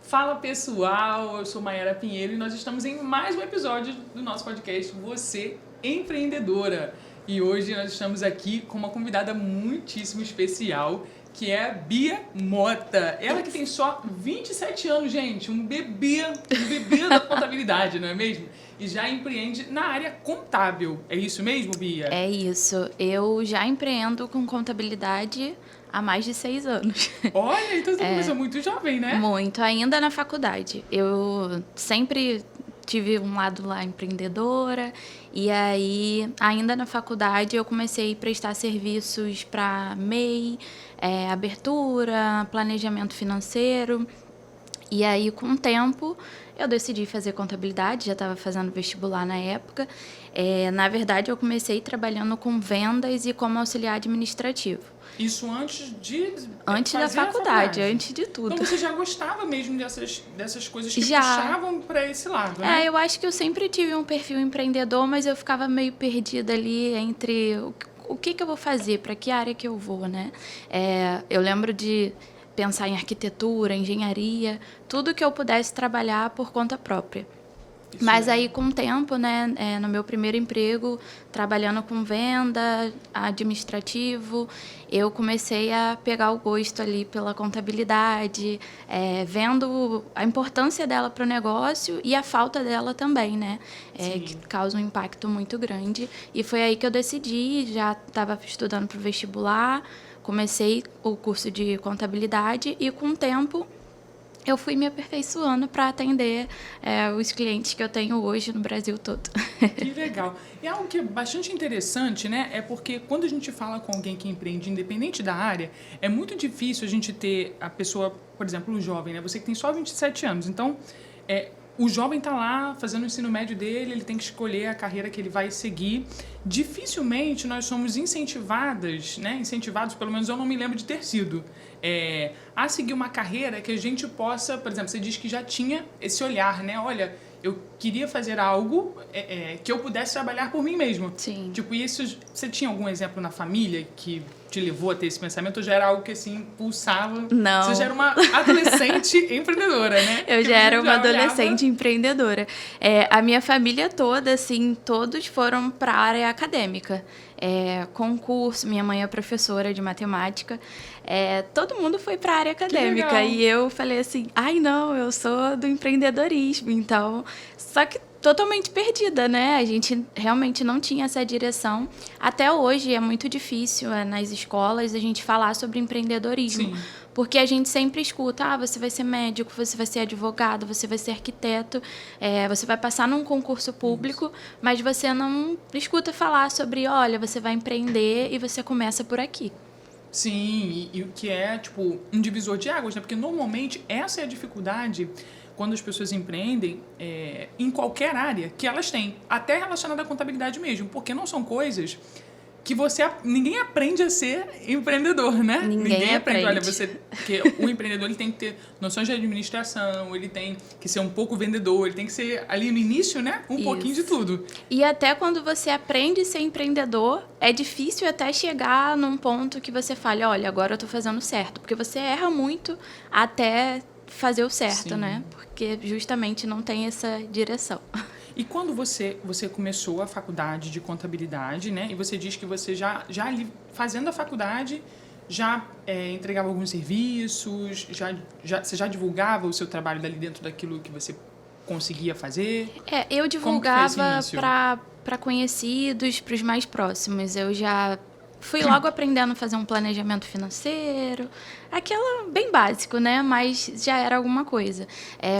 Fala pessoal, eu sou Mayara Pinheiro e nós estamos em mais um episódio do nosso podcast Você Empreendedora. E hoje nós estamos aqui com uma convidada muitíssimo especial, que é a Bia Mota. Ela que tem só 27 anos, gente, um bebê da contabilidade, não é mesmo? E já empreende na área contábil. É isso mesmo, Bia? É isso. Eu já empreendo com contabilidade há mais de 6 anos. Olha, então você começou muito jovem, né? Muito, ainda na faculdade. Eu sempre tive um lado lá empreendedora, e aí, ainda na faculdade, eu comecei a prestar serviços para MEI, abertura, planejamento financeiro. E aí, com o tempo, eu decidi fazer contabilidade, já estava fazendo vestibular na época. Na verdade, eu comecei trabalhando com vendas e como auxiliar administrativo. Isso antes de Antes da fazer a faculdade, antes de tudo. Então você já gostava mesmo dessas coisas que Já. puxavam para esse lado, né? Eu acho que eu sempre tive um perfil empreendedor, mas eu ficava meio perdida ali entre o que eu vou fazer, para que área que eu vou, né? Eu lembro de pensar em arquitetura, engenharia, tudo que eu pudesse trabalhar por conta própria. Mas aí, com o tempo, né, no meu primeiro emprego, trabalhando com venda, administrativo, eu comecei a pegar o gosto ali pela contabilidade, vendo a importância dela para o negócio e a falta dela também, né, que causa um impacto muito grande. E foi aí que eu decidi, já estava estudando para o vestibular, comecei o curso de contabilidade e, com o tempo, eu fui me aperfeiçoando para atender os clientes que eu tenho hoje no Brasil todo. Que legal. E algo que é bastante interessante, né? É porque quando a gente fala com alguém que empreende, independente da área, é muito difícil a gente ter a pessoa, por exemplo, o jovem, né? Você que tem só 27 anos. Então, o jovem está lá fazendo o ensino médio dele, ele tem que escolher a carreira que ele vai seguir. Dificilmente nós somos incentivados, pelo menos eu não me lembro de ter sido, a seguir uma carreira que a gente possa, por exemplo, você diz que já tinha esse olhar, né? Olha, eu queria fazer algo que eu pudesse trabalhar por mim mesmo. Sim. Tipo, isso, você tinha algum exemplo na família que te levou a ter esse pensamento, ou já era algo que, assim, pulsava? Não. Você já era uma adolescente empreendedora, né? Eu já era uma adolescente empreendedora. A minha família toda, assim, todos foram para a área acadêmica. Concurso, minha mãe é professora de matemática. Todo mundo foi para a área acadêmica. E eu falei assim, não, eu sou do empreendedorismo. Então, só que totalmente perdida, né? A gente realmente não tinha essa direção. Até hoje é muito difícil nas escolas a gente falar sobre empreendedorismo. Sim. Porque a gente sempre escuta, você vai ser médico, você vai ser advogado, você vai ser arquiteto, você vai passar num concurso público, mas você não escuta falar sobre, olha, você vai empreender e você começa por aqui. Sim, e o que é, tipo, um divisor de águas, né? Porque normalmente essa é a dificuldade quando as pessoas empreendem em qualquer área que elas têm, até relacionada à contabilidade mesmo, porque não são coisas que ninguém aprende a ser empreendedor, né? Ninguém aprende. Olha, porque o empreendedor ele tem que ter noções de administração, ele tem que ser um pouco vendedor, ele tem que ser ali no início, né? Pouquinho de tudo. E até quando você aprende a ser empreendedor, é difícil até chegar num ponto que você fale, olha, agora eu estou fazendo certo, porque você erra muito até fazer o certo, né? Porque justamente não tem essa direção. E quando você começou a faculdade de contabilidade, né? E você diz que você já ali fazendo a faculdade já entregava alguns serviços, você já divulgava o seu trabalho dali dentro daquilo que você conseguia fazer? Eu divulgava para conhecidos, para os mais próximos. Eu já fui logo aprendendo a fazer um planejamento financeiro, aquela bem básico, né? Mas já era alguma coisa.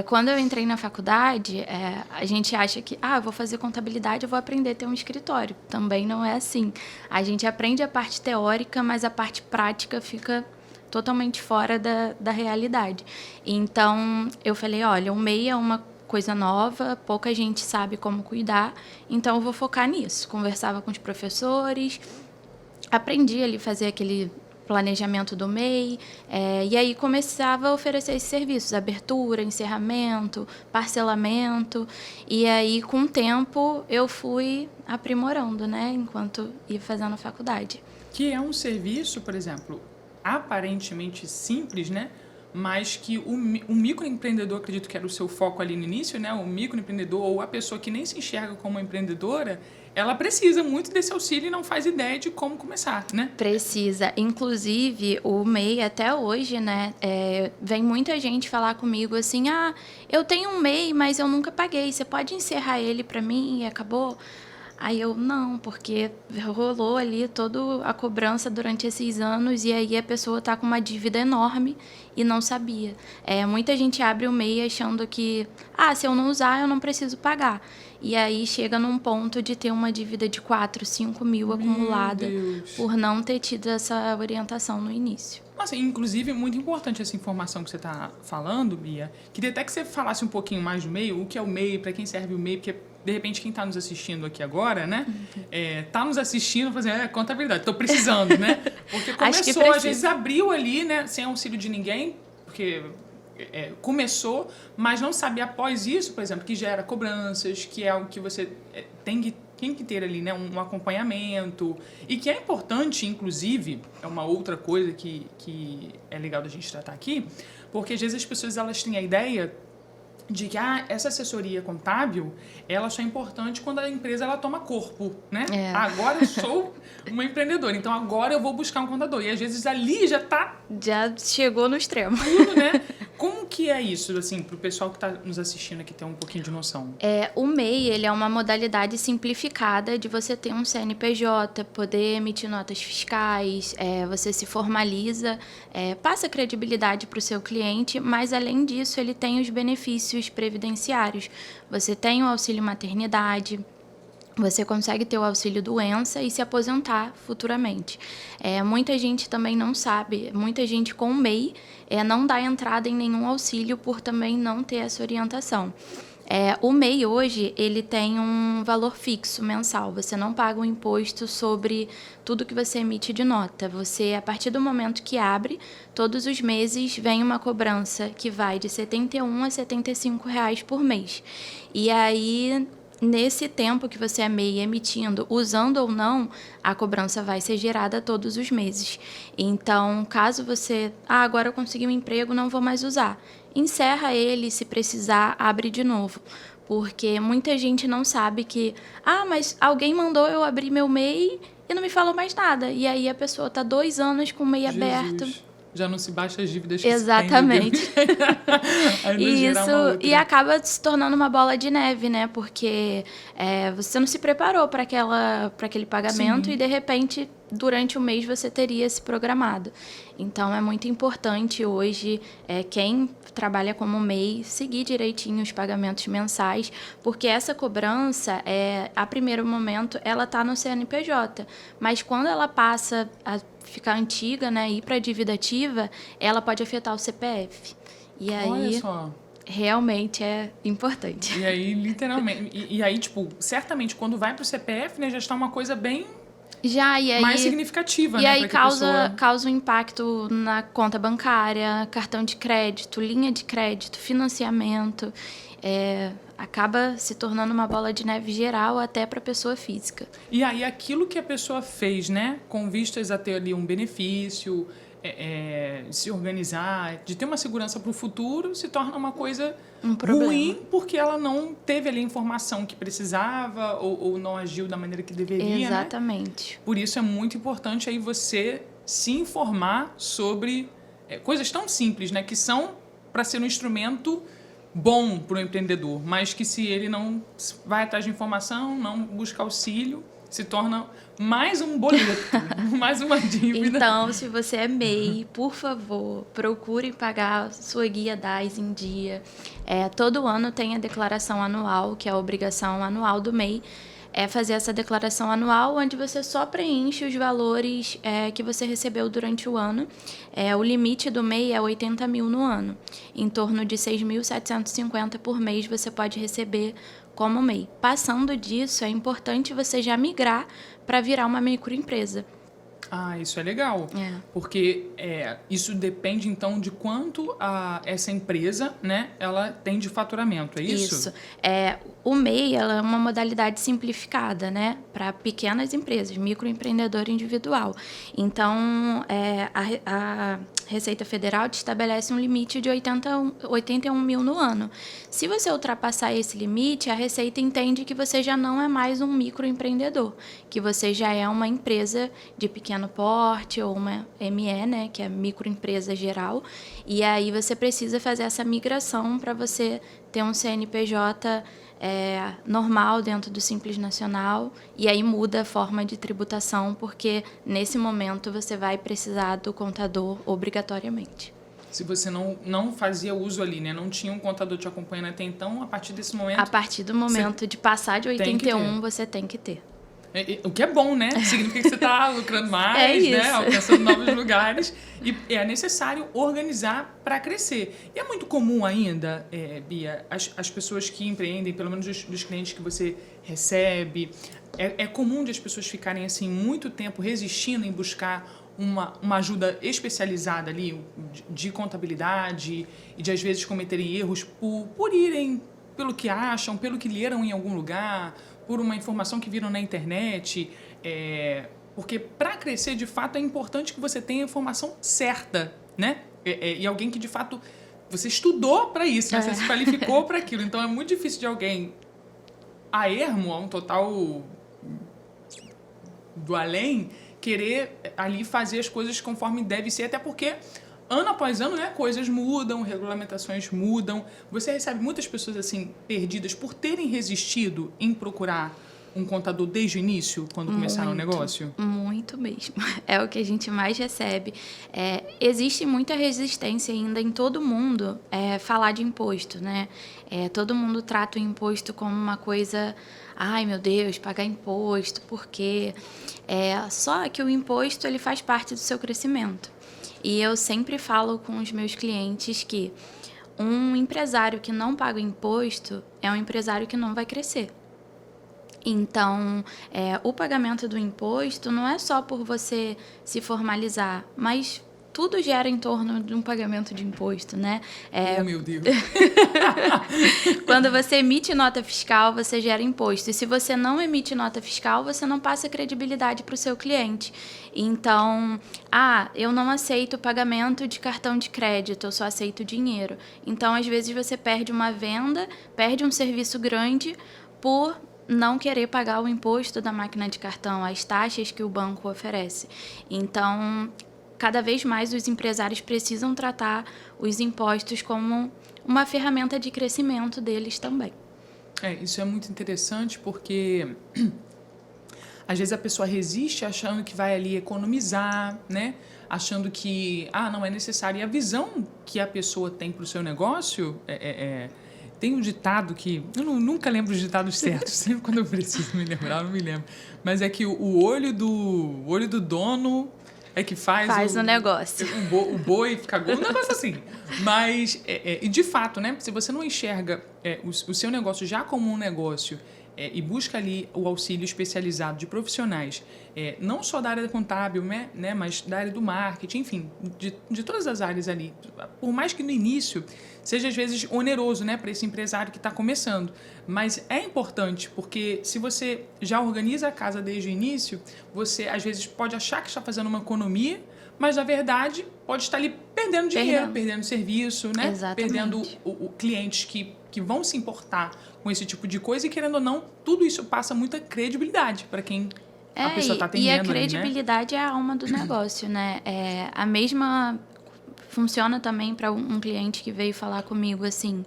Quando eu entrei na faculdade, a gente acha que, eu vou fazer contabilidade, eu vou aprender a ter um escritório. Também não é assim. A gente aprende a parte teórica, mas a parte prática fica totalmente fora da realidade. Então, eu falei, olha, o MEI é uma coisa nova, pouca gente sabe como cuidar, então eu vou focar nisso. Conversava com os professores, aprendi ali a fazer aquele planejamento do MEI, e aí começava a oferecer esses serviços, abertura, encerramento, parcelamento, e aí com o tempo eu fui aprimorando, né, enquanto ia fazendo a faculdade. Que é um serviço, por exemplo, aparentemente simples, né? mas que o microempreendedor, acredito que era o seu foco ali no início, né? O microempreendedor ou a pessoa que nem se enxerga como empreendedora, ela precisa muito desse auxílio e não faz ideia de como começar, né? Precisa. Inclusive, o MEI até hoje, né, vem muita gente falar comigo assim, eu tenho um MEI, mas eu nunca paguei, você pode encerrar ele para mim e acabou? Aí eu, não, porque rolou ali toda a cobrança durante esses anos e aí a pessoa tá com uma dívida enorme e não sabia. Muita gente abre o MEI achando que, se eu não usar, eu não preciso pagar. E aí chega num ponto de ter uma dívida de 4, 5 mil acumulada por não ter tido essa orientação no início. Nossa, inclusive, muito importante essa informação que você está falando, Bia. Queria até que você falasse um pouquinho mais do MEI, o que é o MEI, para quem serve o MEI, porque, de repente, quem está nos assistindo aqui agora, né? Tá nos assistindo, fazendo, contabilidade, estou precisando, né? Porque começou, às vezes abriu ali, né? Sem auxílio de ninguém, porque... começou, mas não sabe após isso, por exemplo, que gera cobranças, que é algo que você tem que ter ali, né, um acompanhamento, e que é importante, inclusive, é uma outra coisa que é legal da gente tratar aqui, porque às vezes as pessoas elas têm a ideia de que essa assessoria contábil, ela só é importante quando a empresa ela toma corpo, né? Agora eu sou uma empreendedora, então agora eu vou buscar um contador. E às vezes ali já chegou no extremo. Tudo, né? Como que é isso, assim, para o pessoal que está nos assistindo aqui ter um pouquinho de noção? O MEI, ele é uma modalidade simplificada de você ter um CNPJ, poder emitir notas fiscais, você se formaliza, passa credibilidade para o seu cliente, mas além disso ele tem os benefícios previdenciários. Você tem o auxílio maternidade, você consegue ter o auxílio doença e se aposentar futuramente. Muita gente também não sabe, muita gente com o MEI não dá entrada em nenhum auxílio por também não ter essa orientação. O MEI hoje, ele tem um valor fixo mensal, você não paga um imposto sobre tudo que você emite de nota. Você, a partir do momento que abre, todos os meses vem uma cobrança que vai de R$ 71 a R$ 75 por mês. E aí, nesse tempo que você é MEI emitindo, usando ou não, a cobrança vai ser gerada todos os meses. Então, caso você, agora eu consegui um emprego, não vou mais usar, encerra ele, se precisar, abre de novo. Porque muita gente não sabe que, mas alguém mandou eu abrir meu MEI e não me falou mais nada. E aí a pessoa está 2 anos com o MEI aberto. Já não se baixa as dívidas que exatamente. Se tem. Isso, e acaba se tornando uma bola de neve, né? Porque você não se preparou para aquele pagamento. Sim. E, de repente, durante o mês você teria se programado. Então, é muito importante hoje quem trabalha como MEI seguir direitinho os pagamentos mensais, porque essa cobrança, a primeiro momento, ela está no CNPJ, mas quando ela passa a ficar antiga, né, ir para a dívida ativa, ela pode afetar o CPF. E aí, olha só, realmente é importante. E aí, literalmente, e aí, tipo, certamente quando vai para o CPF, né, já está uma coisa bem mais significativa, e né? E aí causa um impacto na conta bancária, cartão de crédito, linha de crédito, financiamento. Acaba se tornando uma bola de neve geral até para a pessoa física. E aí aquilo que a pessoa fez, né, com vistas a ter ali um benefício, se organizar, de ter uma segurança para o futuro, se torna uma coisa ruim porque ela não teve ali a informação que precisava ou não agiu da maneira que deveria. Exatamente. Né? Por isso é muito importante aí você se informar sobre coisas tão simples, né, que são para ser um instrumento bom para o empreendedor, mas que se ele não vai atrás de informação, não busca auxílio, se torna mais um boleto, mais uma dívida. Então, se você é MEI, por favor, procure pagar sua guia DAS em dia. Todo ano tem a declaração anual, que é a obrigação anual do MEI, fazer essa declaração anual, onde você só preenche os valores que você recebeu durante o ano. O limite do MEI é 80 mil no ano. Em torno de 6.750 por mês você pode receber como MEI. Passando disso, é importante você já migrar para virar uma microempresa. Ah, isso é legal. Porque isso depende, então, de quanto essa empresa, né, ela tem de faturamento, é isso? Isso. O MEI ela é uma modalidade simplificada, né, para pequenas empresas, microempreendedor individual. Então, a Receita Federal te estabelece um limite de 81 mil no ano. Se você ultrapassar esse limite, a Receita entende que você já não é mais um microempreendedor, que você já é uma empresa de pequeno porte ou uma ME, né, que é microempresa geral, e aí você precisa fazer essa migração para você ter um CNPJ normal dentro do Simples Nacional, e aí muda a forma de tributação, porque nesse momento você vai precisar do contador obrigatoriamente. Se você não fazia uso ali, né? Não tinha um contador te acompanhando até então, a partir desse momento... A partir do momento de passar de 81, você tem que ter. O que é bom, né? Significa que você está lucrando mais, né? Alcançando novos lugares. E é necessário organizar para crescer. E é muito comum ainda, Bia, as pessoas que empreendem, pelo menos dos clientes que você recebe, é comum de as pessoas ficarem assim muito tempo resistindo em buscar uma ajuda especializada ali de contabilidade e de às vezes cometerem erros por irem pelo que acham, pelo que leram em algum lugar, por uma informação que viram na internet, porque para crescer, de fato, é importante que você tenha a informação certa, né? E alguém que, de fato, você estudou para isso, né? Você se qualificou para aquilo. Então, é muito difícil de alguém a ermo, a um total do além, querer ali fazer as coisas conforme deve ser, até porque... Ano após ano, né, coisas mudam, regulamentações mudam. Você recebe muitas pessoas assim perdidas por terem resistido em procurar um contador desde o início, quando começaram o negócio? Muito mesmo. É o que a gente mais recebe. Existe muita resistência ainda em todo mundo falar de imposto, né? Todo mundo trata o imposto como uma coisa... Ai, meu Deus, pagar imposto, por quê? Só que o imposto ele faz parte do seu crescimento. E eu sempre falo com os meus clientes que um empresário que não paga imposto é um empresário que não vai crescer. Então, o pagamento do imposto não é só por você se formalizar, mas tudo gira em torno de um pagamento de imposto, né? Oh, meu Deus! Quando você emite nota fiscal, você gera imposto. E se você não emite nota fiscal, você não passa credibilidade para o seu cliente. Então, eu não aceito pagamento de cartão de crédito, eu só aceito dinheiro. Então, às vezes, você perde uma venda, perde um serviço grande por não querer pagar o imposto da máquina de cartão, as taxas que o banco oferece. Então, cada vez mais os empresários precisam tratar os impostos como uma ferramenta de crescimento deles também. Isso é muito interessante porque às vezes a pessoa resiste achando que vai ali economizar, né? Achando que não é necessário. E a visão que a pessoa tem para o seu negócio tem um ditado que... Eu nunca lembro os ditados certos. Sempre quando eu preciso me lembrar, eu não me lembro. Mas é que o olho do dono... que faz o negócio. O boi ficar gordo, um negócio assim. Mas, e de fato, né? Se você não enxerga o seu negócio já como um negócio e busca ali o auxílio especializado de profissionais, não só da área contábil, né? Mas da área do marketing, enfim, de todas as áreas ali. Por mais que no início seja, às vezes, oneroso, né? Para esse empresário que está começando. Mas é importante, porque se você já organiza a casa desde o início, você, às vezes, pode achar que está fazendo uma economia, mas, na verdade, pode estar ali perdendo dinheiro, perdendo serviço, né? Exatamente. Perdendo clientes que vão se importar com esse tipo de coisa e, querendo ou não, tudo isso passa muita credibilidade para quem a pessoa está atendendo. E a credibilidade ali, né? É a alma do negócio, né? A mesma funciona também para um cliente que veio falar comigo assim...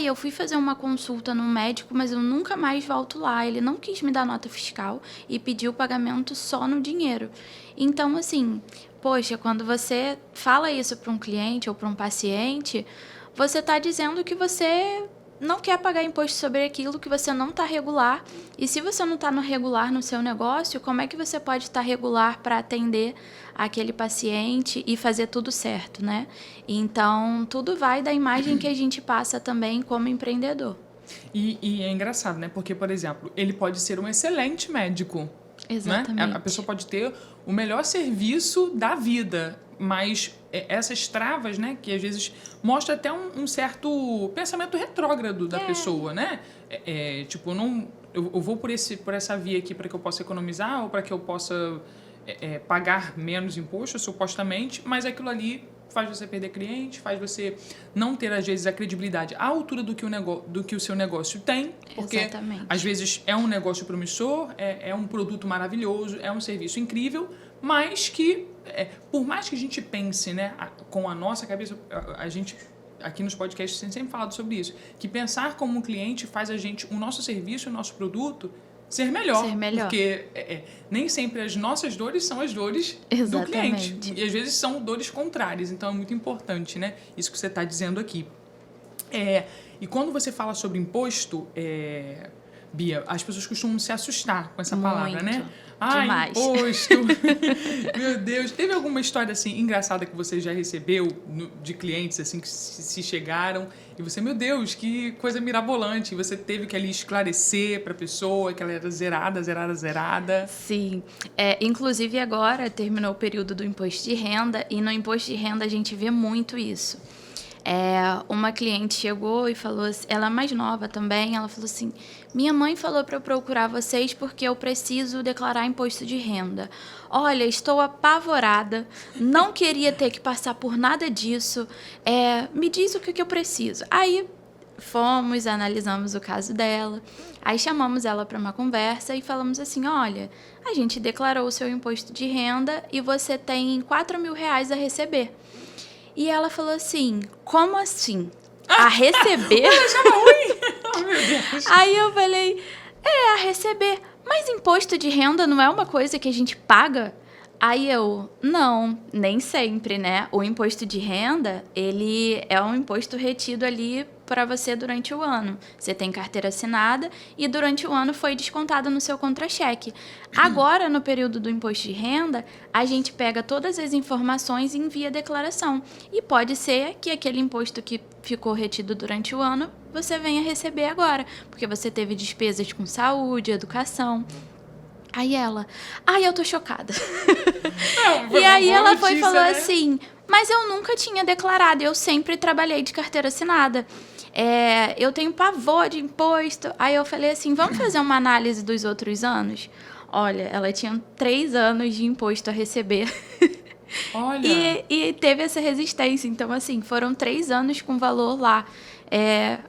eu fui fazer uma consulta no médico, mas eu nunca mais volto lá. Ele não quis me dar nota fiscal e pediu o pagamento só no dinheiro. Então, assim, poxa, quando você fala isso para um cliente ou para um paciente, você está dizendo que você não quer pagar imposto sobre aquilo, que você não está regular. E se você não está no regular no seu negócio, como é que você pode estar regular para atender aquele paciente e fazer tudo certo, né? Então, tudo vai da imagem que a gente passa também como empreendedor. E é engraçado, né? Porque, por exemplo, ele pode ser um excelente médico. Exatamente. Né? A pessoa pode ter o melhor serviço da vida, mas essas travas, né, que às vezes mostra até um certo pensamento retrógrado da pessoa, né? Tipo, eu vou por essa via aqui para que eu possa economizar ou para que eu possa pagar menos imposto, supostamente, mas aquilo ali faz você perder cliente, faz você não ter, às vezes, a credibilidade à altura do que o seu negócio tem, porque, Exatamente. às vezes, é um negócio promissor, é um produto maravilhoso, é um serviço incrível, mas que, por mais que a gente pense, né, com a nossa cabeça, a gente, aqui nos podcasts, tem sempre falado sobre isso, que pensar como um cliente faz o nosso serviço, o nosso produto, ser melhor. Porque nem sempre as nossas dores são as dores do cliente. E às vezes são dores contrárias. Então é muito importante, né? Isso que você está dizendo aqui. E quando você fala sobre imposto, Bia, as pessoas costumam se assustar com essa palavra, né? Demais. Imposto. Meu Deus. Teve alguma história assim engraçada que você já recebeu de clientes assim que se chegaram e você, meu Deus, que coisa mirabolante. E você teve que ali esclarecer para a pessoa que ela era zerada. Sim. Inclusive agora terminou o período do imposto de renda e no imposto de renda a gente vê muito isso. Uma cliente chegou e falou assim, ela é mais nova também, ela falou assim, minha mãe falou para eu procurar vocês porque eu preciso declarar imposto de renda. Olha, estou apavorada, não queria ter que passar por nada disso, me diz o que eu preciso. Aí fomos, analisamos o caso dela, aí chamamos ela para uma conversa e falamos assim, olha, a gente declarou o seu imposto de renda e você tem R$4.000 a receber. E ela falou assim, como assim? A receber? Ela achava ruim. Oh, meu Deus. Aí eu falei, a receber. Mas imposto de renda não é uma coisa que a gente paga? Aí eu, não, nem sempre, né? O imposto de renda, ele é um imposto retido ali para você durante o ano. Você tem carteira assinada e durante o ano foi descontado no seu contra-cheque. Agora, no período do imposto de renda, a gente pega todas as informações e envia a declaração. E pode ser que aquele imposto que ficou retido durante o ano, você venha receber agora, porque você teve despesas com saúde, educação. Aí ela, eu tô chocada. Não, e aí ela foi e falou, né? assim, mas eu nunca tinha declarado, eu sempre trabalhei de carteira assinada. Eu tenho pavor de imposto. Aí eu falei assim, vamos fazer uma análise dos outros anos? Olha, ela tinha 3 anos de imposto a receber. Olha. E teve essa resistência. Então, assim, foram 3 anos com valor lá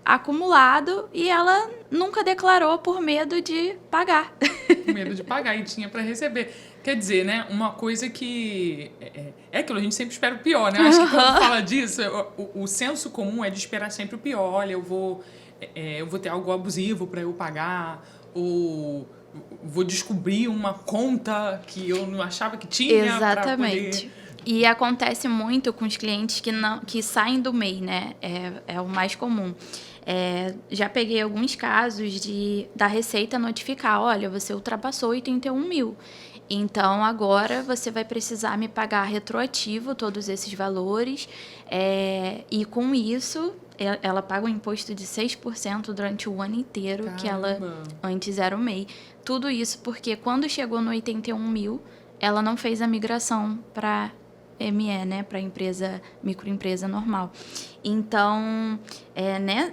acumulado e ela nunca declarou por medo de pagar. Medo de pagar e tinha para receber. Quer dizer, né? Uma coisa que... É aquilo, a gente sempre espera o pior, né? Acho que quando fala disso, o senso comum é de esperar sempre o pior. Olha, eu vou ter algo abusivo para eu pagar, ou vou descobrir uma conta que eu não achava que tinha. Exatamente. Pra poder... E acontece muito com os clientes que saem do MEI, né? É o mais comum. Já peguei alguns casos da Receita notificar, olha, você ultrapassou 81 mil. Então, agora você vai precisar me pagar retroativo todos esses valores. E com isso, ela paga um imposto de 6% durante o ano inteiro, Caramba. que ela antes era o MEI. Tudo isso porque quando chegou no 81 mil, ela não fez a migração para ME, né, para microempresa normal. Então,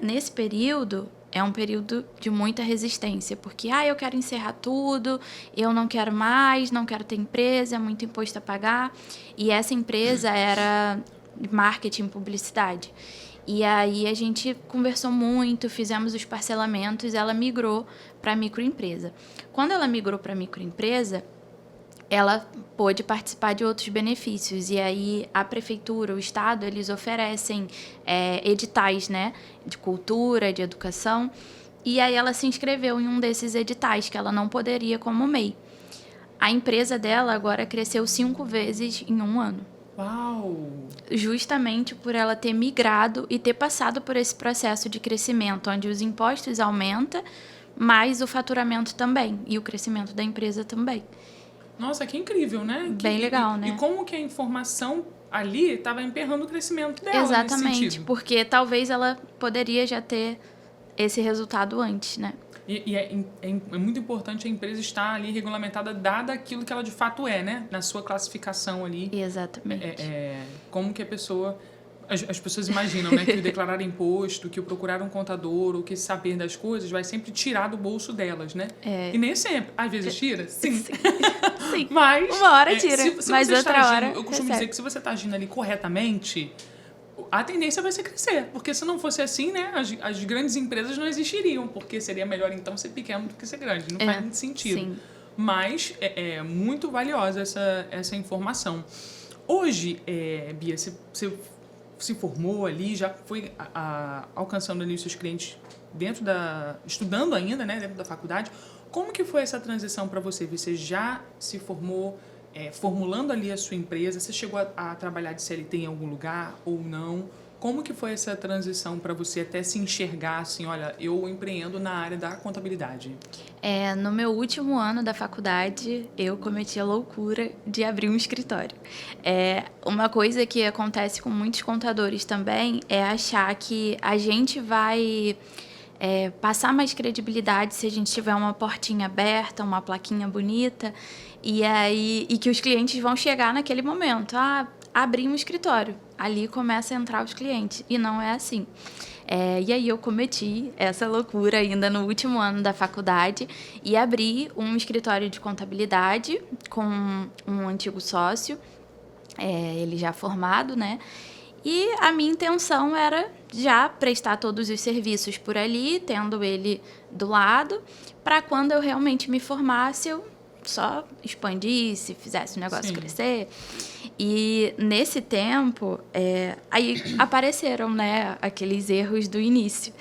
nesse período, é um período de muita resistência, porque eu quero encerrar tudo, eu não quero mais, não quero ter empresa, é muito imposto a pagar. E essa empresa era marketing e publicidade. E aí a gente conversou muito, fizemos os parcelamentos, ela migrou para microempresa. Quando ela migrou para microempresa, ela pôde participar de outros benefícios. E aí a prefeitura, o estado, eles oferecem editais, né, de cultura, de educação. E aí ela se inscreveu em um desses editais, que ela não poderia como MEI. A empresa dela agora cresceu 5 vezes em um ano. Uau! Justamente por ela ter migrado e ter passado por esse processo de crescimento, onde os impostos aumentam, mas o faturamento também, e o crescimento da empresa também. Nossa, que incrível, né? Bem legal, né? E como que a informação ali estava emperrando o crescimento dela. Exatamente, nesse sentido. porque talvez ela poderia já ter esse resultado antes, né? E é muito importante a empresa estar ali regulamentada, dada aquilo que ela de fato é, né? Na sua classificação ali. Exatamente. Como que a pessoa... As pessoas imaginam, né, que o declarar imposto, que o procurar um contador, ou que saber das coisas vai sempre tirar do bolso delas, né? E nem sempre. Às vezes tira, sim. Sim. Mas, uma hora tira, mas outra hora eu costumo dizer que se você está agindo ali corretamente, a tendência vai ser crescer. Porque se não fosse assim, né, as grandes empresas não existiriam. Porque seria melhor, então, ser pequeno do que ser grande. Não faz muito sentido. Sim. Mas é muito valiosa essa informação. Hoje, Bia, você se formou ali, já foi alcançando ali os seus clientes estudando ainda, né, dentro da faculdade. Como que foi essa transição para você? Você já se formou formulando ali a sua empresa? Você chegou a trabalhar de CLT em algum lugar ou não? Como que foi essa transição para você até se enxergar assim, olha, eu empreendo na área da contabilidade? No meu último ano da faculdade, eu cometi a loucura de abrir um escritório. Uma coisa que acontece com muitos contadores também é achar que a gente vai passar mais credibilidade se a gente tiver uma portinha aberta, uma plaquinha bonita, e que os clientes vão chegar naquele momento. Abrir um escritório, ali começa a entrar os clientes, e não é assim. E aí eu cometi essa loucura ainda no último ano da faculdade e abri um escritório de contabilidade com um antigo sócio, ele já formado, né? E a minha intenção era já prestar todos os serviços por ali, tendo ele do lado, para quando eu realmente me formasse, eu só expandisse, fizesse o negócio crescer. E nesse tempo, aí apareceram, né, aqueles erros do início.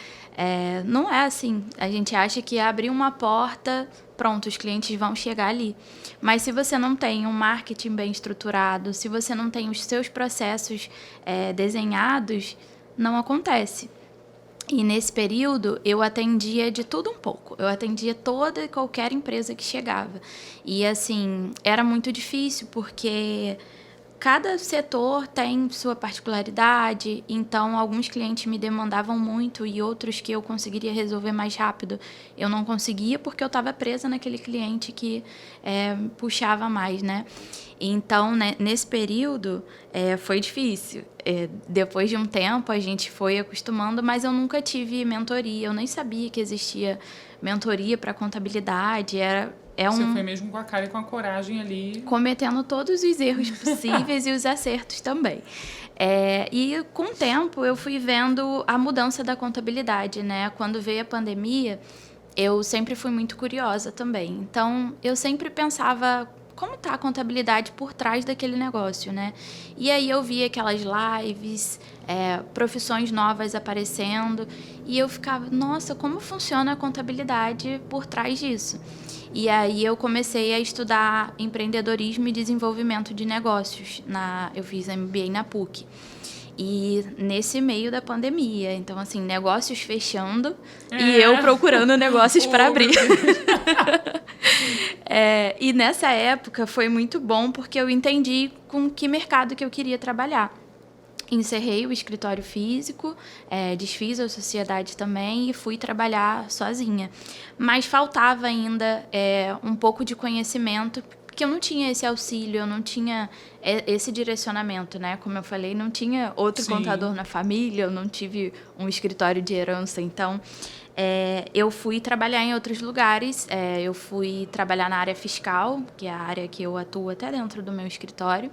Não é assim. A gente acha que abrir uma porta, pronto, os clientes vão chegar ali. Mas se você não tem um marketing bem estruturado, se você não tem os seus processos desenhados, não acontece. E nesse período, eu atendia de tudo um pouco. Eu atendia toda e qualquer empresa que chegava. E, assim, era muito difícil, porque cada setor tem sua particularidade, então alguns clientes me demandavam muito e outros que eu conseguiria resolver mais rápido, eu não conseguia porque eu estava presa naquele cliente que puxava mais, né? Então, né, nesse período, foi difícil. Depois de um tempo, a gente foi acostumando, mas eu nunca tive mentoria, eu nem sabia que existia mentoria para contabilidade, Você foi mesmo com a cara e com a coragem ali. Cometendo todos os erros possíveis e os acertos também. E com o tempo eu fui vendo a mudança da contabilidade, né? Quando veio a pandemia, eu sempre fui muito curiosa também. Então, eu sempre pensava como está a contabilidade por trás daquele negócio, né? E aí eu via aquelas lives, profissões novas aparecendo, e eu ficava, nossa, como funciona a contabilidade por trás disso? E aí eu comecei a estudar empreendedorismo e desenvolvimento de negócios. Eu fiz MBA na PUC. E nesse meio da pandemia, então assim, negócios fechando e eu procurando negócios para abrir. E nessa época foi muito bom porque eu entendi com que mercado que eu queria trabalhar. Encerrei o escritório físico, desfiz a sociedade também e fui trabalhar sozinha. Mas faltava ainda um pouco de conhecimento, porque eu não tinha esse auxílio, eu não tinha esse direcionamento, né? Como eu falei, não tinha outro contador na família, eu não tive um escritório de herança. Então, eu fui trabalhar em outros lugares. Eu fui trabalhar na área fiscal, que é a área que eu atuo até dentro do meu escritório,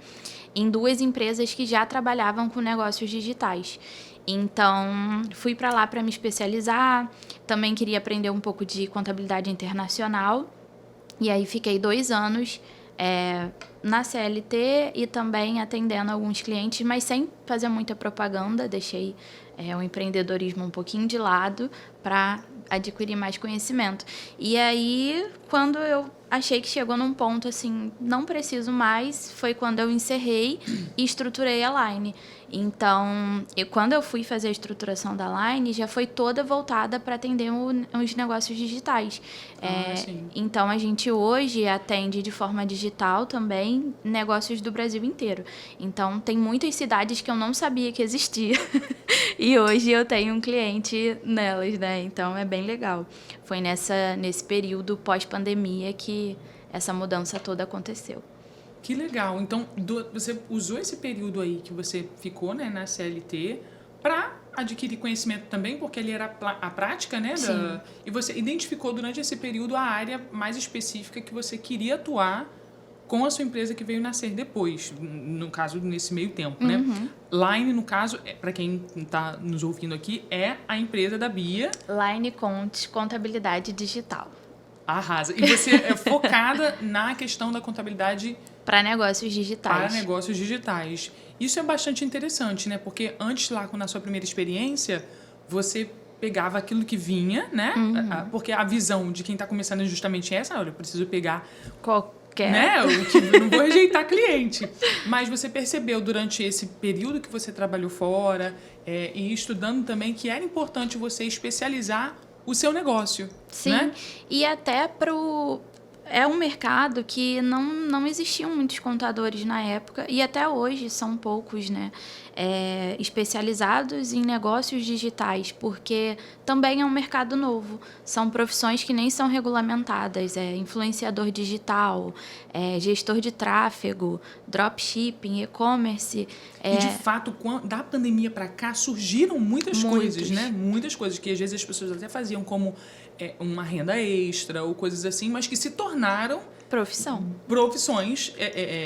em 2 empresas que já trabalhavam com negócios digitais. Então, fui para lá para me especializar. Também queria aprender um pouco de contabilidade internacional. E aí fiquei 2 anos na CLT e também atendendo alguns clientes, mas sem fazer muita propaganda. Deixei o empreendedorismo um pouquinho de lado para adquirir mais conhecimento. E aí, quando eu achei que chegou num ponto assim, não preciso mais, foi quando eu encerrei e estruturei a Line. Então, quando eu fui fazer a estruturação da Line, já foi toda voltada para atender os negócios digitais. Então, a gente hoje atende de forma digital também negócios do Brasil inteiro. Então, tem muitas cidades que eu não sabia que existia E hoje eu tenho um cliente nelas, né? Então é bem legal. Foi nesse período pós-pandemia que essa mudança toda aconteceu. Que legal. Então, você usou esse período aí que você ficou, né, na CLT para adquirir conhecimento também, porque ali era a prática, né? Sim. E você identificou durante esse período a área mais específica que você queria atuar com a sua empresa que veio nascer depois, no caso, nesse meio tempo, né? Line, no caso, para quem está nos ouvindo aqui, é a empresa da Bia. Line Conte, contabilidade digital. Arrasa. E você é focada na questão da contabilidade para negócios digitais. Para negócios digitais. Isso é bastante interessante, né? Porque antes, lá, na sua primeira experiência, você pegava aquilo que vinha, né? Porque a visão de quem está começando é justamente essa. Olha, eu preciso pegar qualquer... Né? Eu não vou rejeitar cliente. Mas você percebeu durante esse período que você trabalhou fora e estudando também que era importante você especializar o seu negócio. Sim, né? E até é um mercado que não existiam muitos contadores na época e até hoje são poucos, né? Especializados em negócios digitais, porque também é um mercado novo. São profissões que nem são regulamentadas, influenciador digital, gestor de tráfego, dropshipping, e-commerce. E, de fato, da pandemia para cá, surgiram muitas coisas, né? Muitas coisas que, às vezes, as pessoas até faziam como uma renda extra ou coisas assim, mas que se tornaram... profissões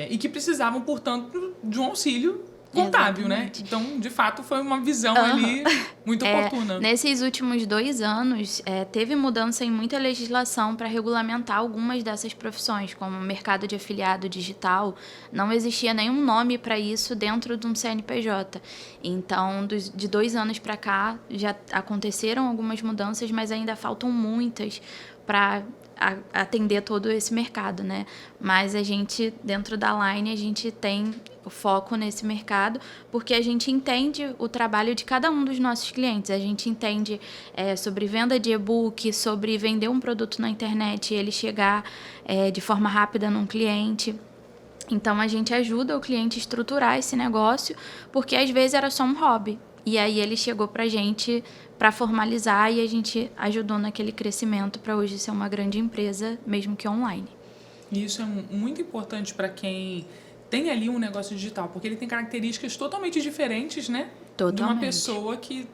e que precisavam, portanto, de um auxílio contábil, Exatamente. né? Então, de fato, foi uma visão ali muito oportuna. Nesses últimos 2 anos, teve mudança em muita legislação para regulamentar algumas dessas profissões, como o mercado de afiliado digital. Não existia nenhum nome para isso dentro de um CNPJ. Então, de 2 anos para cá, já aconteceram algumas mudanças, mas ainda faltam muitas para atender todo esse mercado, né? Mas a gente, dentro da Line, a gente tem o foco nesse mercado, porque a gente entende o trabalho de cada um dos nossos clientes. A gente entende sobre venda de e-book, sobre vender um produto na internet e ele chegar de forma rápida num cliente. Então, a gente ajuda o cliente a estruturar esse negócio, porque às vezes era só um hobby. E aí ele chegou pra gente para formalizar e a gente ajudou naquele crescimento para hoje ser uma grande empresa, mesmo que online. E isso é muito importante para quem tem ali um negócio digital, porque ele tem características totalmente diferentes, né? Totalmente. De uma pessoa que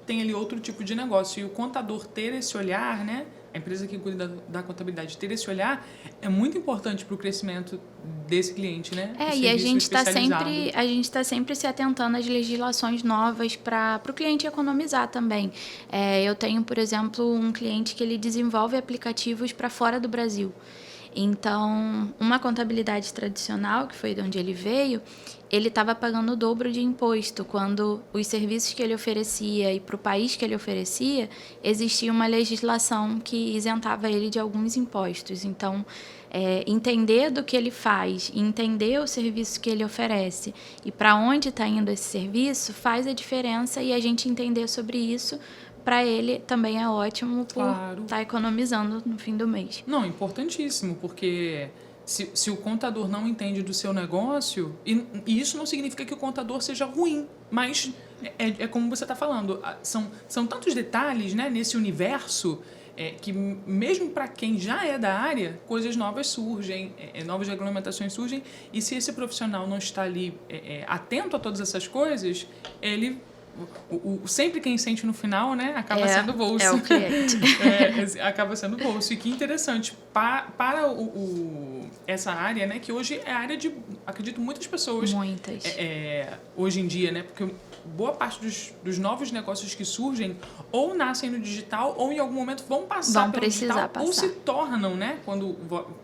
tem ali outro tipo de negócio. E o contador ter esse olhar, né? A empresa que cuida da contabilidade ter esse olhar é muito importante para o crescimento desse cliente, né? E a gente está sempre se atentando às legislações novas para o cliente economizar também. Eu tenho, por exemplo, um cliente que ele desenvolve aplicativos para fora do Brasil. Então, uma contabilidade tradicional, que foi de onde ele veio, ele estava pagando o dobro de imposto, quando os serviços que ele oferecia e para o país que ele oferecia, existia uma legislação que isentava ele de alguns impostos. Então, entender do que ele faz, entender o serviço que ele oferece e para onde está indo esse serviço faz a diferença, e a gente entender sobre isso, para ele também é ótimo por estar economizando no fim do mês. Não, importantíssimo, porque se o contador não entende do seu negócio, e isso não significa que o contador seja ruim, mas é como você está falando, são tantos detalhes, né, nesse universo que mesmo para quem já é da área, coisas novas surgem, novas regulamentações surgem, e se esse profissional não está ali atento a todas essas coisas, ele... sempre quem sente no final, né, acaba sendo o bolso. É o cliente. Acaba sendo o bolso. E que interessante, para essa área, né, que hoje é a área de, acredito, muitas pessoas. Muitas. Hoje em dia, né, porque boa parte dos novos negócios que surgem ou nascem no digital ou em algum momento vão passar pelo digital ou se tornam, né, quando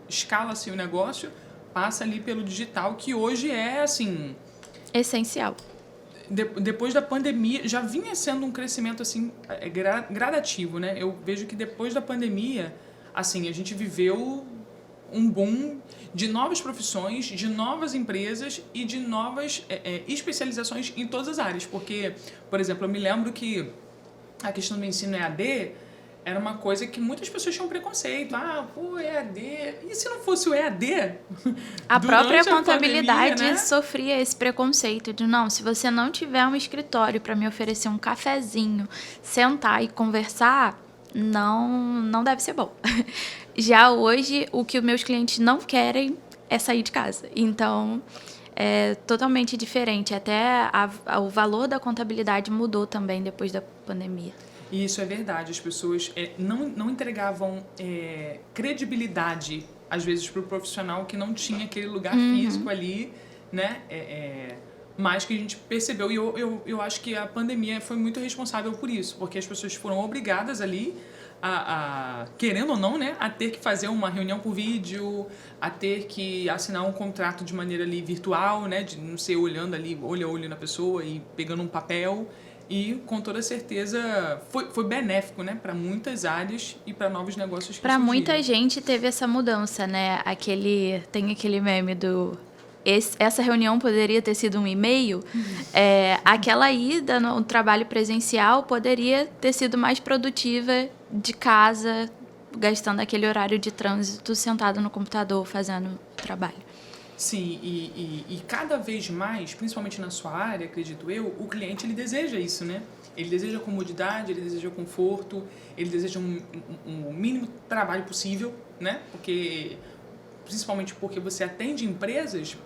escala-se o negócio, passa ali pelo digital, que hoje é, assim... essencial. Depois da pandemia, já vinha sendo um crescimento assim, gradativo, né? Eu vejo que depois da pandemia, assim, a gente viveu um boom de novas profissões, de novas empresas e de novas especializações em todas as áreas. Porque, por exemplo, eu me lembro que a questão do ensino EAD era uma coisa que muitas pessoas tinham preconceito. Ah, pô, EAD. E se não fosse o EAD? A própria contabilidade pandemia, né? sofria esse preconceito de, não, se você não tiver um escritório para me oferecer um cafezinho, sentar e conversar, não deve ser bom. Já hoje, o que os meus clientes não querem é sair de casa. Então, é totalmente diferente. Até o valor da contabilidade mudou também depois da pandemia. E isso é verdade. As pessoas não entregavam credibilidade, às vezes, para o profissional que não tinha aquele lugar físico ali, né? Mas que a gente percebeu. E eu acho que a pandemia foi muito responsável por isso, porque as pessoas foram obrigadas ali querendo ou não, né, a ter que fazer uma reunião por vídeo, a ter que assinar um contrato de maneira ali virtual, né, de não ser olhando ali, olho a olho na pessoa e pegando um papel. E, com toda certeza, foi benéfico, né, para muitas áreas e para novos negócios que Para muita gente teve essa mudança, né? Tem aquele meme do... essa reunião poderia ter sido um e-mail. Aquela ida no trabalho presencial poderia ter sido mais produtiva de casa, gastando aquele horário de trânsito, sentado no computador, fazendo trabalho. Sim, e cada vez mais, principalmente na sua área, acredito eu, o cliente ele deseja isso, né? Ele deseja comodidade, ele deseja conforto, ele deseja um mínimo trabalho possível, né? Principalmente porque você atende empresas,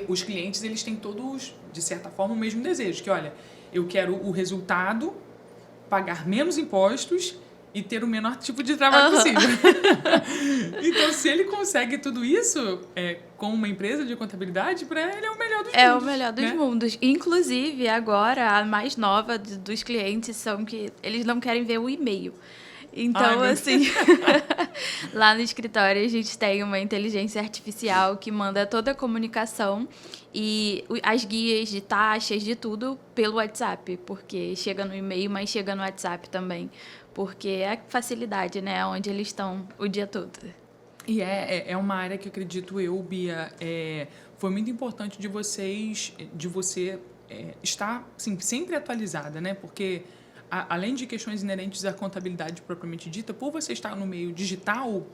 os clientes eles têm todos, de certa forma, o mesmo desejo, que olha, eu quero o resultado, pagar menos impostos e ter o menor tipo de trabalho possível. Então, se ele consegue tudo isso com uma empresa de contabilidade, para ele é o melhor dos mundos. É o melhor dos mundos. Inclusive, agora, a mais nova dos clientes são que eles não querem ver o e-mail. Então, assim, lá no escritório a gente tem uma inteligência artificial que manda toda a comunicação e as guias de taxas, de tudo, pelo WhatsApp, porque chega no e-mail, mas chega no WhatsApp também, porque é facilidade, né, onde eles estão o dia todo. E é uma área que acredito eu, Bia, foi muito importante de você estar assim, sempre atualizada, né, porque além de questões inerentes à contabilidade propriamente dita, por você estar no meio digital,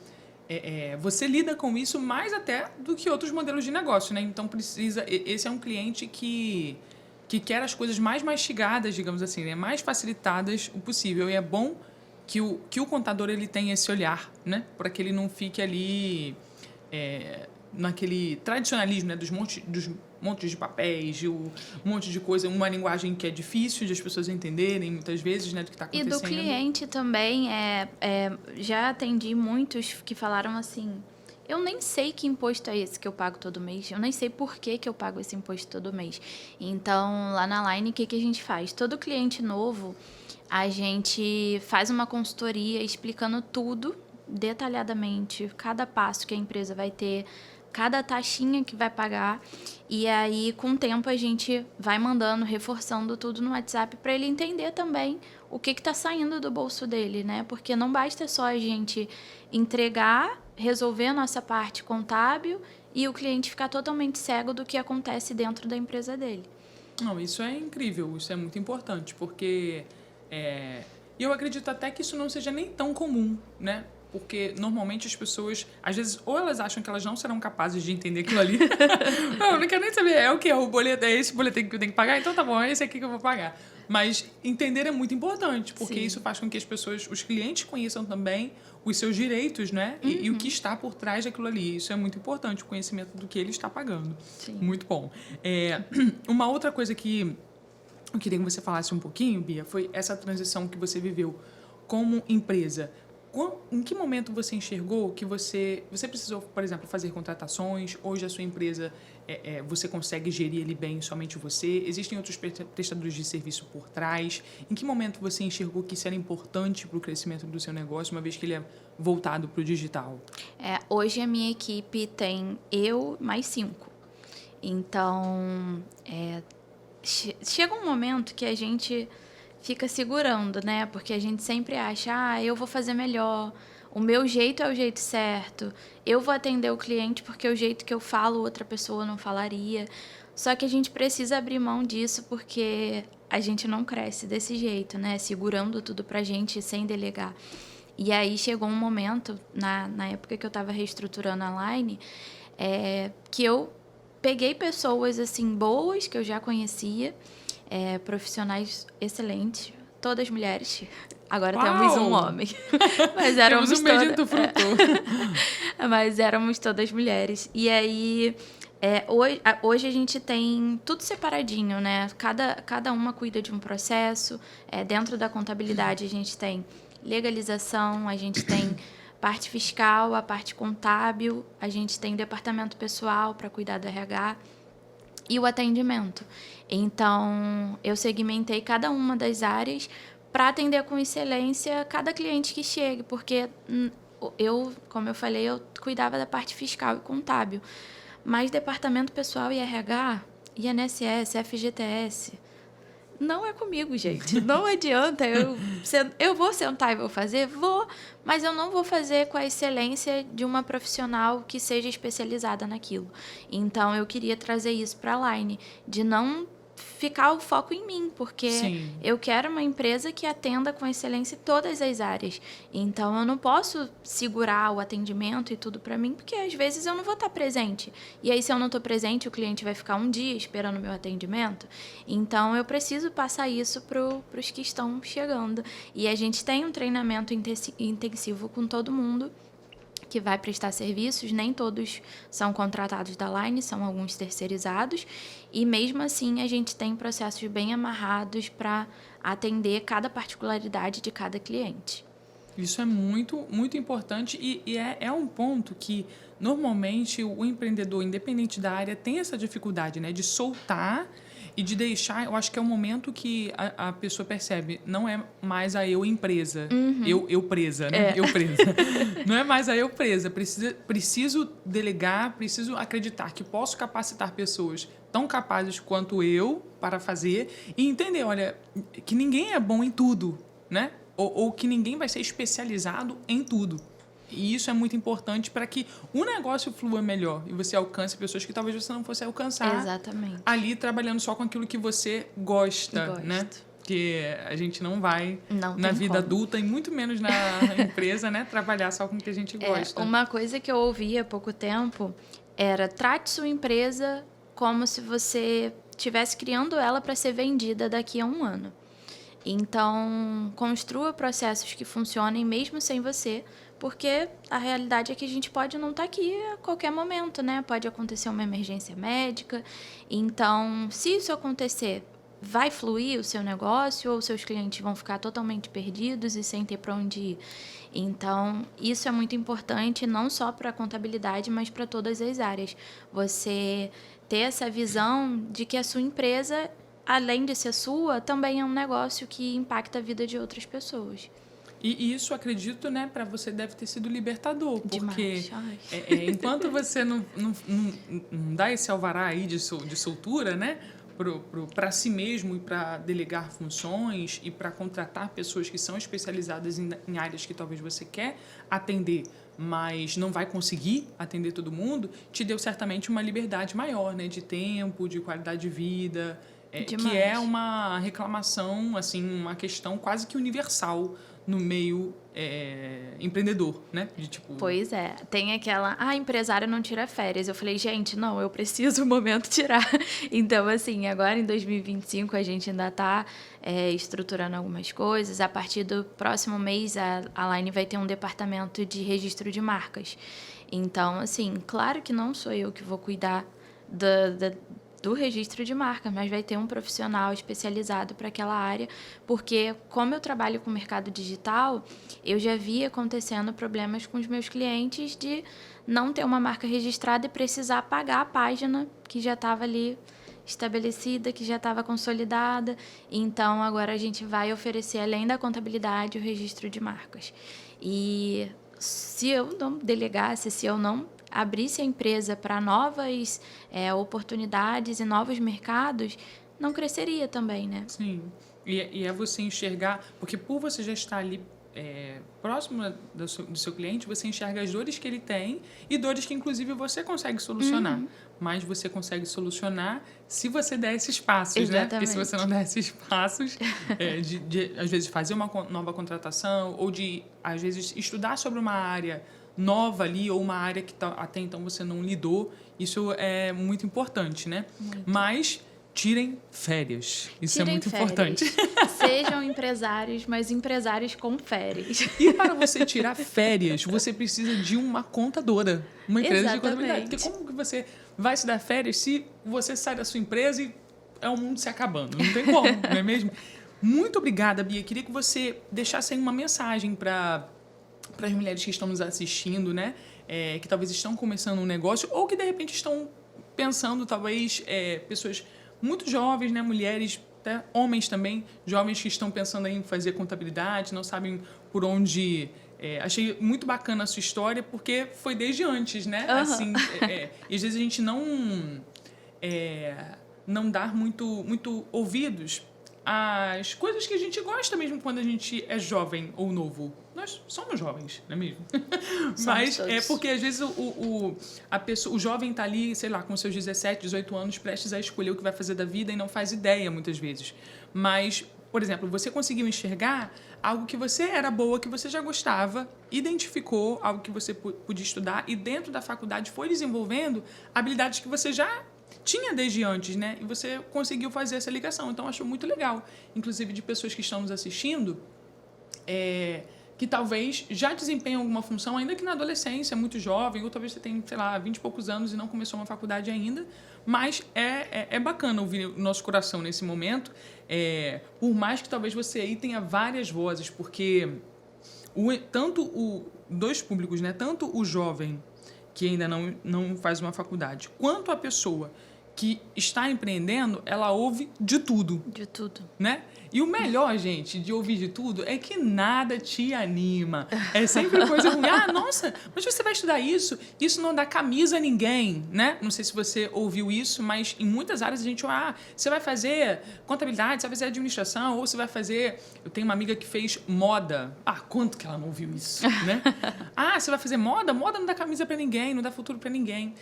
você lida com isso mais até do que outros modelos de negócio, né? Então, esse é um cliente que quer as coisas mais mastigadas, digamos assim, né? Mais facilitadas o possível. E é bom que o contador ele tenha esse olhar, né? Para que ele não fique ali naquele tradicionalismo, né? Dos montes de papéis, de um monte de coisa, uma linguagem que é difícil de as pessoas entenderem, muitas vezes, né, do que está acontecendo. E do cliente também, já atendi muitos que falaram assim, eu nem sei que imposto é esse que eu pago todo mês, eu nem sei por que eu pago esse imposto todo mês. Então, lá na Line, o que a gente faz? Todo cliente novo, a gente faz uma consultoria explicando tudo detalhadamente, cada passo que a empresa vai ter, cada taxinha que vai pagar, e aí com o tempo a gente vai mandando, reforçando tudo no WhatsApp para ele entender também o que está saindo do bolso dele, né? Porque não basta só a gente entregar, resolver a nossa parte contábil e o cliente ficar totalmente cego do que acontece dentro da empresa dele. Não, isso é incrível, isso é muito importante, porque eu acredito até que isso não seja nem tão comum, né? Porque normalmente as pessoas, às vezes, ou elas acham que elas não serão capazes de entender aquilo ali. Eu não quero nem saber, é o que? O boleto, é esse boleto que eu tenho que pagar? Então tá bom, é esse aqui que eu vou pagar. Mas entender é muito importante, porque Sim. isso faz com que as pessoas, os clientes conheçam também os seus direitos, né? E o que está por trás daquilo ali. Isso é muito importante, o conhecimento do que ele está pagando. Sim. Muito bom. Uma outra coisa que eu queria que você falasse um pouquinho, Bia, foi essa transição que você viveu como empresa. Em que momento você enxergou que você precisou, por exemplo, fazer contratações? Hoje a sua empresa, você consegue gerir ele bem, somente você? Existem outros prestadores de serviço por trás? Em que momento você enxergou que isso era importante para o crescimento do seu negócio, uma vez que ele é voltado para o digital? Hoje a minha equipe tem eu mais 5. Então, chega um momento que a gente fica segurando, né? Porque a gente sempre acha, eu vou fazer melhor, o meu jeito é o jeito certo, eu vou atender o cliente porque o jeito que eu falo outra pessoa não falaria. Só que a gente precisa abrir mão disso porque a gente não cresce desse jeito, né? Segurando tudo pra gente sem delegar. E aí chegou um momento, na época que eu estava reestruturando a Line, que eu peguei pessoas assim boas, que eu já conhecia, profissionais excelentes, todas mulheres. Agora Uau! temos um homem. Mas éramos temos um bendito frutor. Mas éramos todas mulheres. E aí, hoje a gente tem tudo separadinho, né? Cada uma cuida de um processo. Dentro da contabilidade a gente tem legalização, a gente tem parte fiscal, a parte contábil, a gente tem departamento pessoal para cuidar do RH e o atendimento. Então, eu segmentei cada uma das áreas para atender com excelência cada cliente que chegue, porque como eu falei, eu cuidava da parte fiscal e contábil, mas departamento pessoal e RH, INSS, FGTS, não é comigo, gente. Não adianta. Eu vou sentar e vou fazer? Vou, mas eu não vou fazer com a excelência de uma profissional que seja especializada naquilo. Então, eu queria trazer isso para a Line, de não ficar o foco em mim, porque Sim. eu quero uma empresa que atenda com excelência todas as áreas. Então, eu não posso segurar o atendimento e tudo para mim, porque às vezes eu não vou estar presente. E aí, se eu não estou presente, o cliente vai ficar um dia esperando o meu atendimento. Então, eu preciso passar isso para os que estão chegando. E a gente tem um treinamento intensivo com todo mundo que vai prestar serviços, nem todos são contratados da Line, são alguns terceirizados, e mesmo assim a gente tem processos bem amarrados para atender cada particularidade de cada cliente. Isso é muito, muito importante e é um ponto que, normalmente, o empreendedor, independente da área, tem essa dificuldade, né, de soltar e de deixar. Eu acho que é o momento que a pessoa percebe, não é mais a eu empresa, eu presa, né? Eu presa. Não é mais a eu presa. Preciso delegar, preciso acreditar que posso capacitar pessoas tão capazes quanto eu para fazer e entender, olha, que ninguém é bom em tudo, né? Ou que ninguém vai ser especializado em tudo. E isso é muito importante para que o negócio flua melhor e você alcance pessoas que talvez você não fosse alcançar. Exatamente. Ali trabalhando só com aquilo que você gosta, né? Porque a gente não vai na vida adulta e muito menos na empresa, né? Trabalhar só com o que a gente gosta. Uma coisa que eu ouvi há pouco tempo era: trate sua empresa como se você estivesse criando ela para ser vendida daqui a 1 ano. Então, construa processos que funcionem mesmo sem você, porque a realidade é que a gente pode não estar aqui a qualquer momento, né? Pode acontecer uma emergência médica. Então, se isso acontecer, vai fluir o seu negócio ou os seus clientes vão ficar totalmente perdidos e sem ter para onde ir? Então, isso é muito importante, não só para a contabilidade, mas para todas as áreas. Você ter essa visão de que a sua empresa, além de ser sua, também é um negócio que impacta a vida de outras pessoas. E isso, acredito, né, para você deve ter sido libertador, porque enquanto você não dá esse alvará aí de soltura, né, para si mesmo e para delegar funções e para contratar pessoas que são especializadas em áreas que talvez você quer atender, mas não vai conseguir atender todo mundo, te deu certamente uma liberdade maior, né, de tempo, de qualidade de vida, que é uma reclamação, assim, uma questão quase que universal no meio empreendedor, né? De, tipo... Pois é. Tem aquela... empresário não tira férias. Eu falei, gente, não, eu preciso, um momento, tirar. Então, assim, agora em 2025 a gente ainda está estruturando algumas coisas. A partir do próximo mês, a Line vai ter um departamento de registro de marcas. Então, assim, claro que não sou eu que vou cuidar do registro de marca, mas vai ter um profissional especializado para aquela área, porque como eu trabalho com o mercado digital, eu já vi acontecendo problemas com os meus clientes de não ter uma marca registrada e precisar pagar a página que já estava ali estabelecida, que já estava consolidada. Então, agora a gente vai oferecer, além da contabilidade, o registro de marcas. E se eu não delegasse, se eu não abrisse a empresa para novas oportunidades e novos mercados, não cresceria também, né? Sim. E é você enxergar... Porque por você já estar ali próximo do seu cliente, você enxerga as dores que ele tem e dores que, inclusive, você consegue solucionar. Mas você consegue solucionar se você der esses passos, Exatamente. né? Porque se você não der esses passos, às vezes, fazer uma nova contratação ou de, às vezes, estudar sobre uma área nova ali ou uma área que até então você não lidou, isso é muito importante, né? Muito. Mas tirem férias. Isso Tirem é muito férias. importante. Sejam empresários, mas empresários com férias. E para você tirar férias, você precisa de uma contadora, uma empresa de contabilidade. Porque como que você vai se dar férias se você sai da sua empresa e é o mundo se acabando? Não tem como, não é mesmo? Muito obrigada, Bia. Queria que você deixasse aí uma mensagem para as mulheres que estão nos assistindo, né? Que talvez estão começando um negócio ou que, de repente, estão pensando, talvez, pessoas muito jovens, né? Mulheres, até homens também, jovens que estão pensando em fazer contabilidade, não sabem por onde... achei muito bacana a sua história, porque foi desde antes, né? Uhum. Assim, e às vezes a gente não dar muito ouvidos às coisas que a gente gosta mesmo quando a gente é jovem ou novo. Nós somos jovens, não é mesmo? Mas todos. porque às vezes o jovem está ali, sei lá, com seus 17, 18 anos, prestes a escolher o que vai fazer da vida e não faz ideia muitas vezes. Mas, por exemplo, você conseguiu enxergar algo que você era boa, que você já gostava, identificou algo que você podia estudar e dentro da faculdade foi desenvolvendo habilidades que você já tinha desde antes, né? E você conseguiu fazer essa ligação. Então, acho muito legal. Inclusive, de pessoas que estão nos assistindo, que talvez já desempenham alguma função, ainda que na adolescência, muito jovem, ou talvez você tenha, sei lá, 20 e poucos anos e não começou uma faculdade ainda. Mas é bacana ouvir o nosso coração nesse momento, por mais que talvez você aí tenha várias vozes, porque dois públicos, né? Tanto o jovem que ainda não faz uma faculdade, quanto a pessoa que está empreendendo, ela ouve de tudo. De tudo. Né? E o melhor, gente, de ouvir de tudo é que nada te anima. É sempre coisa ruim. Nossa, mas você vai estudar isso? Isso não dá camisa a ninguém, né? Não sei se você ouviu isso, mas em muitas áreas a gente... você vai fazer contabilidade, você vai fazer administração, ou você vai fazer... Eu tenho uma amiga que fez moda. Quanto que ela não ouviu isso, né? Você vai fazer moda? Moda não dá camisa para ninguém, não dá futuro para ninguém.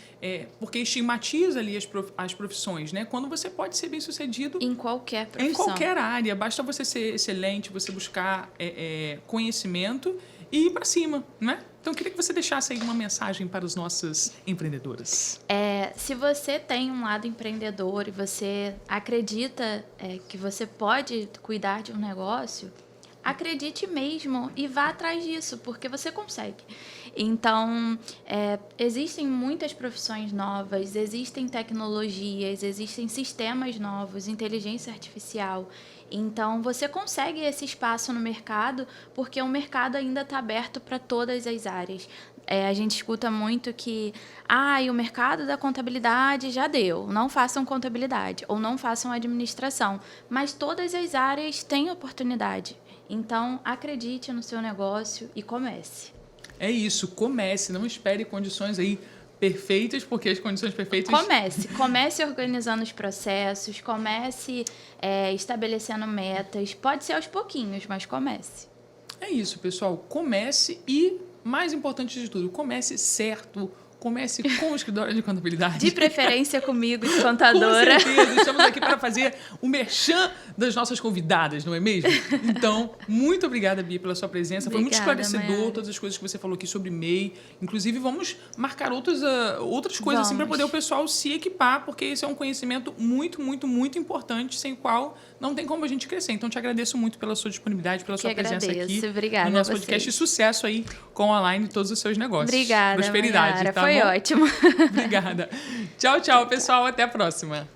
Porque estigmatiza ali as profissões, né? Quando você pode ser bem-sucedido... Em qualquer profissão. Em qualquer área. Basta você ser excelente, você buscar conhecimento e ir para cima, né? Então, eu queria que você deixasse aí uma mensagem para os nossos empreendedores. Se você tem um lado empreendedor e você acredita que você pode cuidar de um negócio, acredite mesmo e vá atrás disso, porque você consegue. Então, existem muitas profissões novas, existem tecnologias, existem sistemas novos, inteligência artificial. Então, você consegue esse espaço no mercado porque o mercado ainda está aberto para todas as áreas. A gente escuta muito que o mercado da contabilidade já deu, não façam contabilidade ou não façam administração. Mas todas as áreas têm oportunidade. Então, acredite no seu negócio e comece. É isso, comece, não espere condições aí perfeitas, porque as condições perfeitas... Comece organizando os processos, comece estabelecendo metas. Pode ser aos pouquinhos, mas comece. É isso, pessoal. Comece e, mais importante de tudo, comece certo. Comece com o escritório de contabilidade. De preferência comigo, de contadora. Com certeza. Estamos aqui para fazer o merchan das nossas convidadas, não é mesmo? Então, muito obrigada, Bia, pela sua presença. Foi muito esclarecedor, Mayara. todas as coisas que você falou aqui sobre MEI. Inclusive, vamos marcar outras coisas assim, para poder o pessoal se equipar, porque esse é um conhecimento muito, muito, muito importante, sem o qual não tem como a gente crescer. Então, te agradeço muito pela sua disponibilidade, pela sua presença aqui. Obrigada no nosso podcast. E sucesso aí com o online e todos os seus negócios. Obrigada, prosperidade, Mayara. tá Foi bom? ótimo. Obrigada. Tchau, tchau, pessoal. Até a próxima.